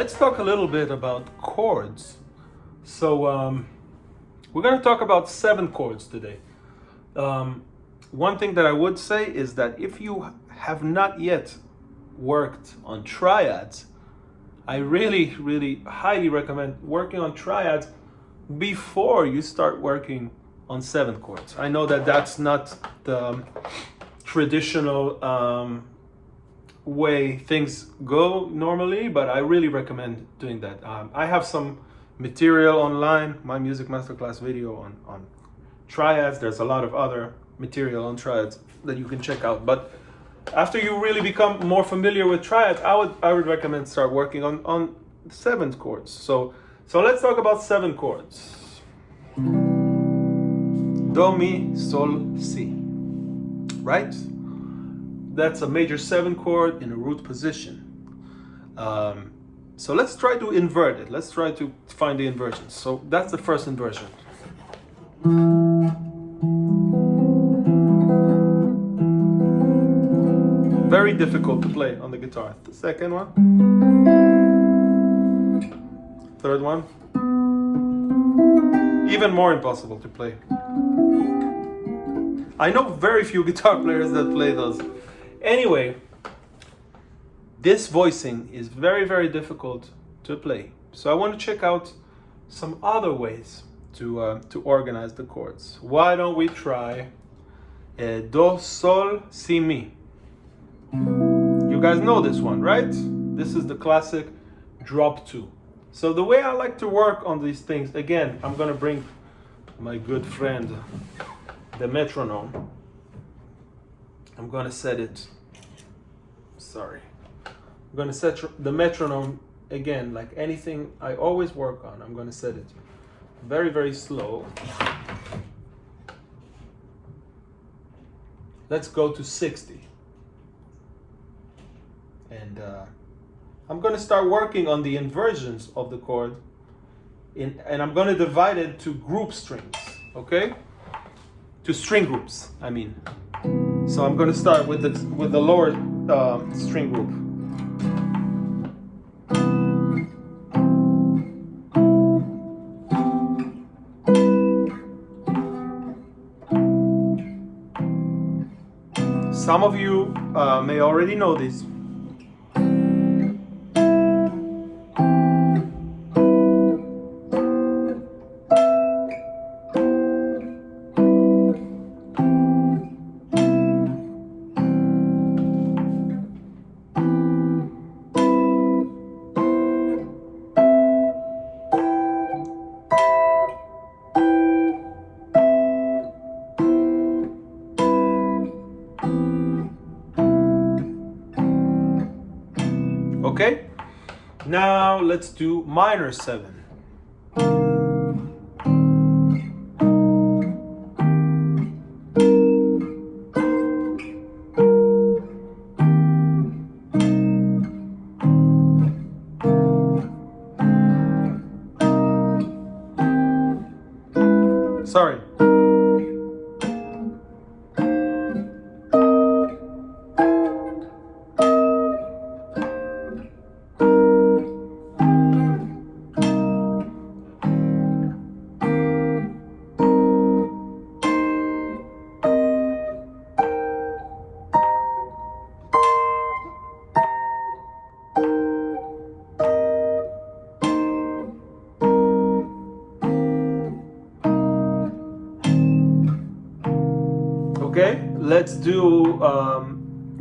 let's talk a little bit about chords. So we're going to talk about 7 chords today. One thing that I would say is that if you have not yet worked on triads, I really highly recommend working on triads before you start working on 7 chords. I know that that's not the traditional way things go normally, but I really recommend doing that. I have some material online, my music masterclass video on triads. There's a lot of other material on triads that you can check out. But after you really become more familiar with triads, I would recommend start working on 7 chords. So let's talk about 7 chords. Do, mi, sol, si. Right? That's a major 7 chord in a root position. So let's try to invert it. Let's try to find the inversions. So that's the first inversion. Very difficult to play on the guitar. The second one. Third one. Even more impossible to play. I know very few guitar players that play those. Anyway, this voicing is very difficult to play. So I want to check out some other ways to organize the chords. Why don't we try Do, Sol, Si, Mi. You guys know this one, right? This is the classic drop 2. So the way I like to work on these things, again, I'm going to bring my good friend, the metronome. I'm going to set it, I'm going to set the metronome again, like anything I always work on. I'm going to set it very slow. Let's go to 60. And I'm going to start working on the inversions of the chord, and I'm going to divide it to group strings, okay? To string groups, I mean. So I'm going to start with the lower string group. Some of you may already know this. Okay, now let's do minor 7. Sorry. Okay, let's do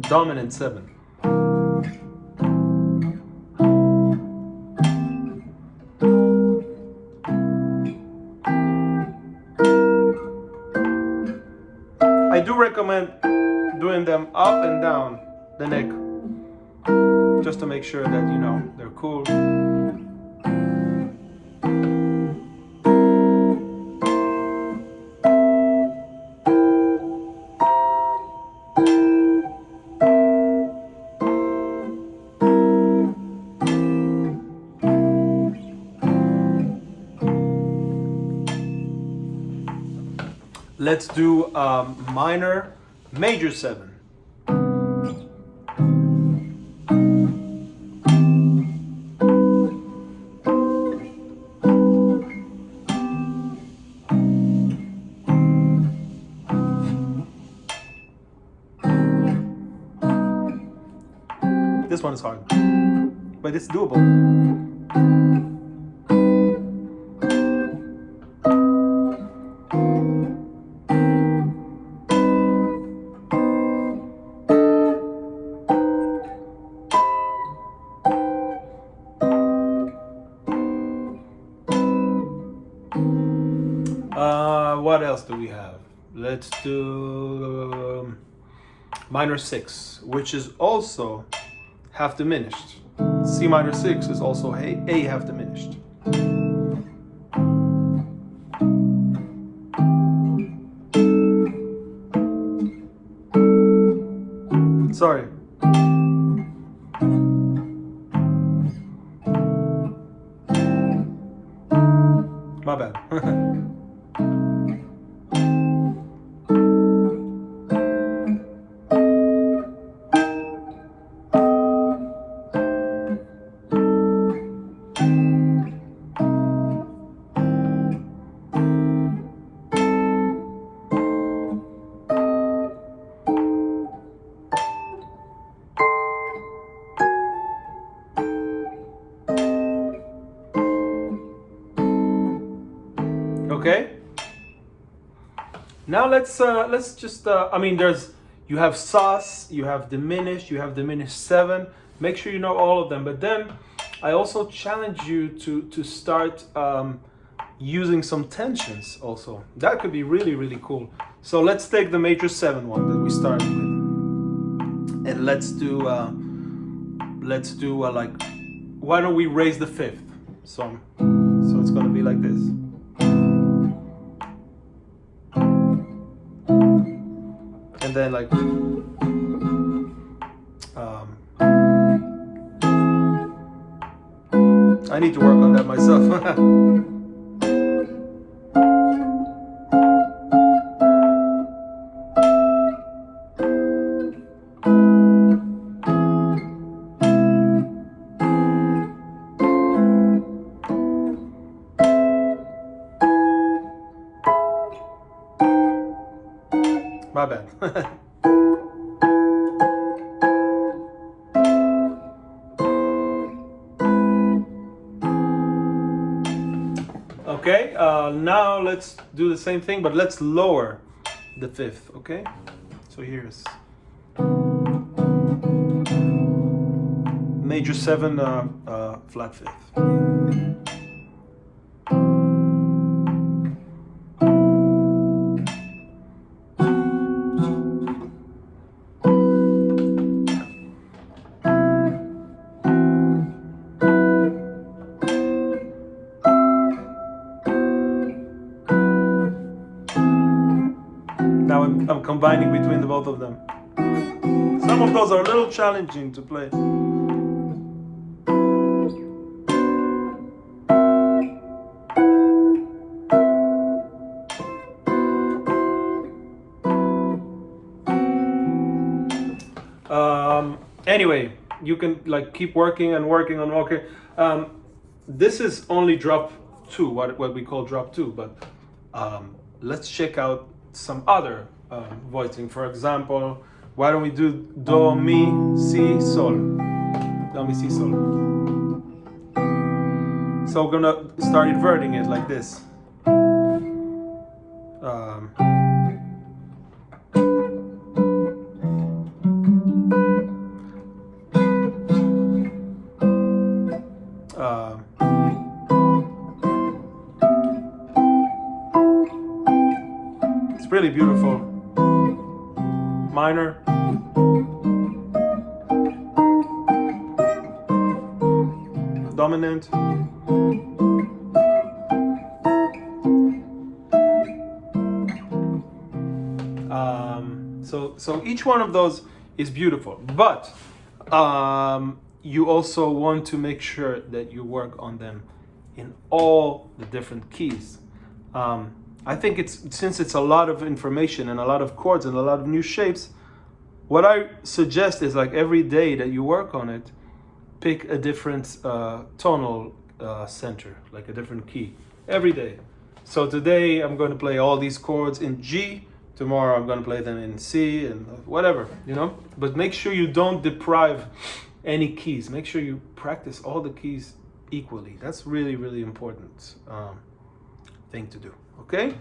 dominant 7. I do recommend doing them up and down the neck, just to make sure that, you know, they're cool. Let's do minor major 7. This one is hard, but it's doable. What else do we have? Let's do minor 6, which is also half diminished. C minor 6 is also A half diminished. Sorry. My bad. Okay. Now let's just I mean, you have sus, you have diminished 7. Make sure you know all of them. But then I also challenge you to start using some tensions also. That could be really, really cool. So let's take the major 7 one that we started with, and let's do like, why don't we raise the 5th? So it's gonna be like this. And then like I need to work on that myself. My bad. Okay, now let's do the same thing, but let's lower the 5th, okay? So here's major 7, flat 5th. Now I'm combining between the both of them. Some of those are a little challenging to play. Anyway, you can like keep working and working on working. This is only drop 2, what we call drop 2, but let's check out some other voicing. For example, why don't we do Do, Mi, Si, Sol? Do, Mi, Si, Sol. So we're gonna start inverting it like this. It's really beautiful. Minor. Dominant. So each one of those is beautiful, but you also want to make sure that you work on them in all the different keys. I think since it's a lot of information and a lot of chords and a lot of new shapes, what I suggest is like every day that you work on it, pick a different tonal center, like a different key, every day. So today I'm going to play all these chords in G, tomorrow I'm going to play them in C and whatever, you know? But make sure you don't deprive any keys. Make sure you practice all the keys equally. That's really, really important thing to do. Okay?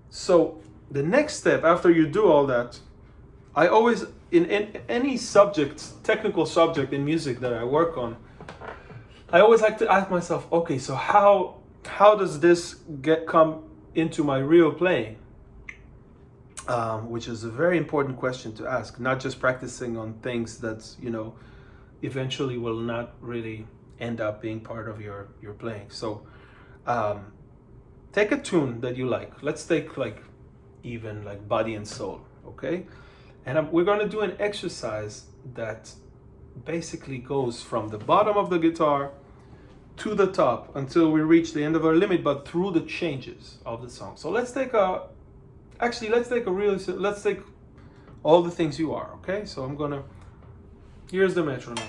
So the next step after you do all that, I always, in any subject, technical subject in music that I work on, I always like to ask myself, okay, so how does this come into my real playing? Which is a very important question to ask, not just practicing on things that, you know, eventually will not really end up being part of your playing. So take a tune that you like. Let's take like even like Body and Soul, okay? And we're going to do an exercise that basically goes from the bottom of the guitar to the top until we reach the end of our limit, but through the changes of the song. So let's take all the things you are, okay? So here's the metronome.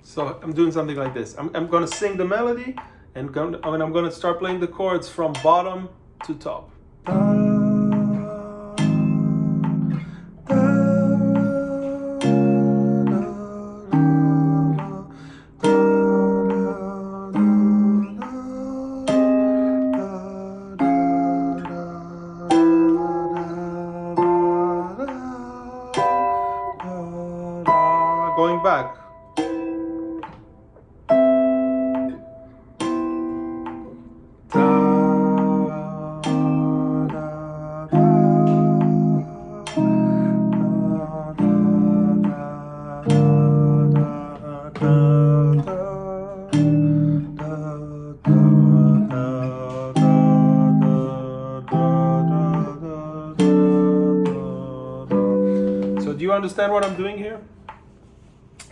So I'm doing something like this. I'm going to sing the melody, and I'm going to start playing the chords from bottom to top. Going back. So do you understand what I'm doing here?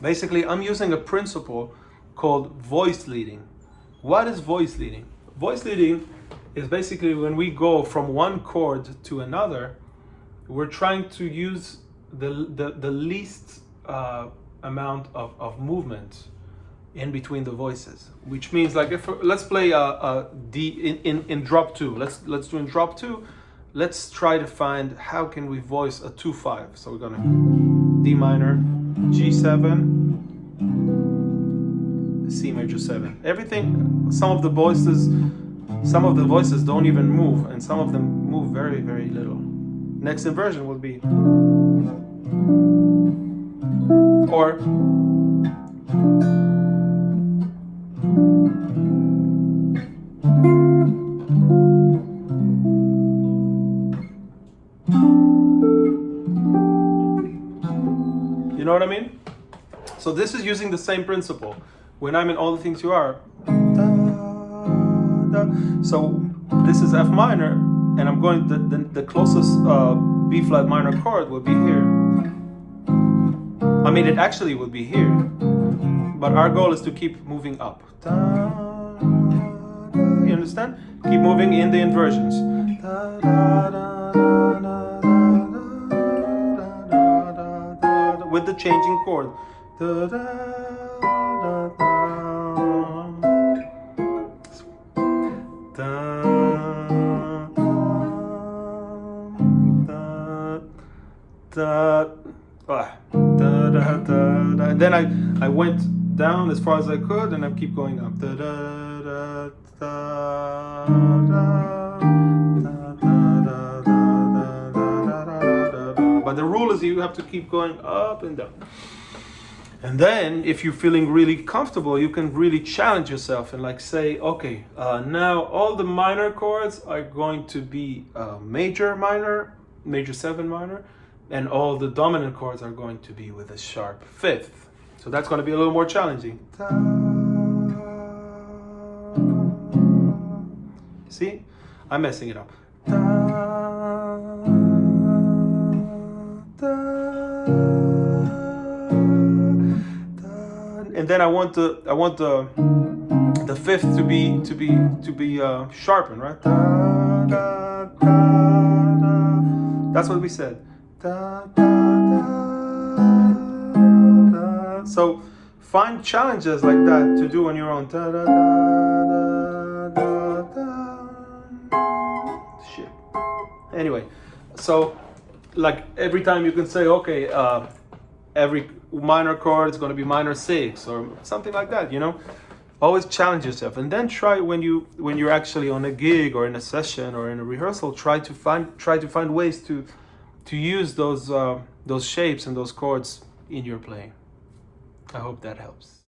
Basically, I'm using a principle called voice leading. What is voice leading? Voice leading is basically when we go from one chord to another, we're trying to use the least amount of movement in between the voices. Which means, like, let's play a D in drop 2. Let's do in drop 2. Let's try to find how can we voice a 2-5. So we're gonna D minor, G7, C major 7. Everything, some of the voices don't even move, and some of them move very, very little. Next inversion will be, or you know what I mean? So this is using the same principle. When I'm in All the Things You Are, so this is F minor, and I'm going, the closest B flat minor chord will be here. I mean, it actually will be here, but our goal is to keep moving up. You understand? Keep moving in the inversions. With the changing chord. And then I went down as far as I could, and I keep going up. But the rule is you have to keep going up and down. And then, if you're feeling really comfortable, you can really challenge yourself and like say, okay, now all the minor chords are going to be major minor, major 7 minor, and all the dominant chords are going to be with a sharp 5th. So that's going to be a little more challenging. See? I'm messing it up. And then I want the 5th to be sharpened, right? That's what we said. So find challenges like that to do on your own. Anyway, so like every time you can say, okay, every minor chord is going to be minor 6 or something like that, you know. Always challenge yourself, and then try when you're actually on a gig or in a session or in a rehearsal, try to find ways to use those shapes and those chords in your playing. I hope that helps.